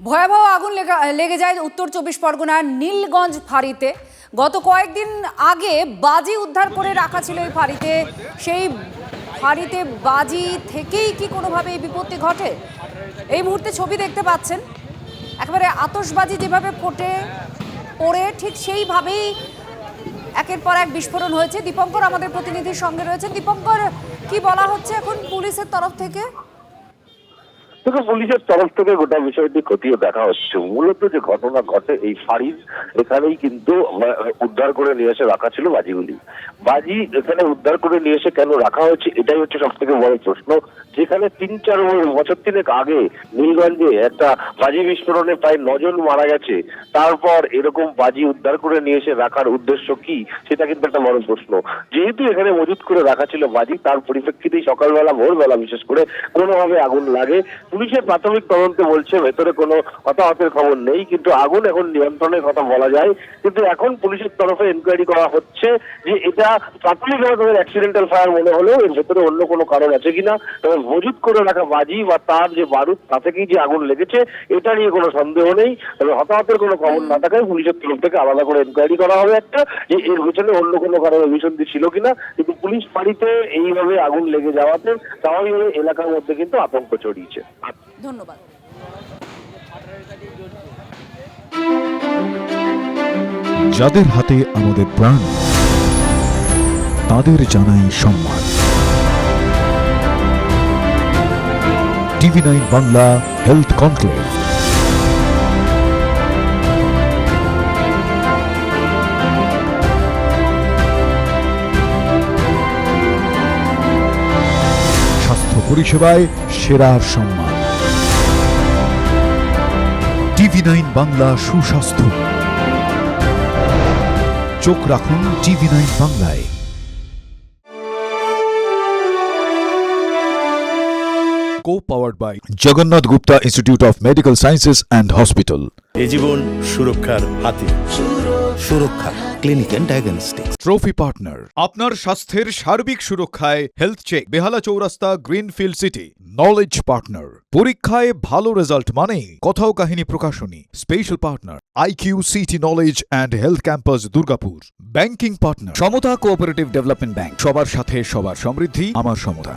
ভয়াবহ আগুন লেগে যায় উত্তর চব্বিশ পরগনার নীলগঞ্জ ফাঁড়িতে। গত কয়েকদিন আগে বাজি উদ্ধার করে রাখা ছিল এই ফাঁড়িতে। সেই ফাঁড়িতে বাজি থেকেই কি কোনোভাবে এই বিপত্তি ঘটে? এই মুহূর্তে ছবি দেখতে পাচ্ছেন, একেবারে আতশবাজি যেভাবে ফোটে পড়ে ঠিক সেইভাবেই একের পর এক বিস্ফোরণ হয়েছে। দীপঙ্কর আমাদের প্রতিনিধির সঙ্গে রয়েছেন। দীপঙ্কর, কি বলা হচ্ছে এখন পুলিশের তরফ থেকে? পুলিশের তরফ থেকে গোটা বিষয়টি খতিয়ে দেখা হচ্ছে। মূলত যে ঘটনা ঘটে এই ফাঁড়ির এখানেই কিন্তু উদ্ধার করে নিয়ে এসে রাখা ছিল বাজিগুলি। বাজি এখানে উদ্ধার করে নিয়ে এসে কেন রাখা হয়েছে এটাই হচ্ছে সব থেকে বড় প্রশ্ন। যেখানে ৩-৪ বছর তিনেক আগে নীলগঞ্জে একটা বাজি বিস্ফোরণে প্রায় ৯ জন মারা গেছে, তারপর এরকম বাজি উদ্ধার করে নিয়ে এসে রাখার উদ্দেশ্য কি সেটা কিন্তু একটা বড় প্রশ্ন। যেহেতু এখানে মজুত করে রাখা ছিল বাজি, তার পরিপ্রেক্ষিতেই সকালবেলা ভোরবেলা বিশেষ করে কোনোভাবে আগুন লাগে। পুলিশের প্রাথমিক তদন্তে বলছে ভেতরে কোনো হতাহতের খবর নেই, কিন্তু আগুন এখন নিয়ন্ত্রণের কথা বলা যায়। কিন্তু এখন পুলিশের তরফে এনকোয়ারি করা হচ্ছে যে এটা প্রাথমিকভাবে তাদের অ্যাক্সিডেন্টাল ফায়ার মনে হলেও এর ভেতরে অন্য কোনো কারণ আছে কিনা। তবে মজুত করে রাখা বাজি বা তার যে বারুদ তা থেকেই যে আগুন লেগেছে এটা নিয়ে কোনো সন্দেহ নেই। তবে হতাহতের কোনো খবর না থাকায় পুলিশের তরফ থেকে আলাদা করে এনকোয়ারি করা হবে একটা, যে এর পেছনে অন্য কোনো কারণে অভিসন্ধি ছিল কিনা। কিন্তু পুলিশ ফাঁড়িতে এইভাবে আগুন লেগে যাওয়াতে স্বাভাবিকভাবে এলাকার মধ্যে কিন্তু আতঙ্ক ছড়িয়েছে। ধন্যবাদ। যাদের হাতে আমাদের প্রাণ, তাদের জানাই সম্মান। TV9 Bangla health conclave. স্বাস্থ্য পরিষেবায় সেরার সম্মান। TV9 বাংলা সুস্বাস্থ্য। চোখ রাখুন TV9 বাংলায়। Co-powered by Jagannath Gupta Institute of Medical Sciences and Hospital. এ জীবন সুরক্ষার হাতে। Suraksha clinic and diagnostics. Trophy partner আপনার স্বাস্থ্যের সার্বিক সুরক্ষায় হেলথ চেক, বেহালা চৌরাস্তা, গ্রিনফিল্ড সিটি। নলেজ পার্টনার পরীক্ষায় ভালো রেজাল্ট মানে কথাও কাহিনী প্রকাশনী। Special partner IQ city knowledge and health campus Durgapur. Banking partner Samata cooperative development bank. সবার সাথে সবার সমৃদ্ধি, আমার সমতা।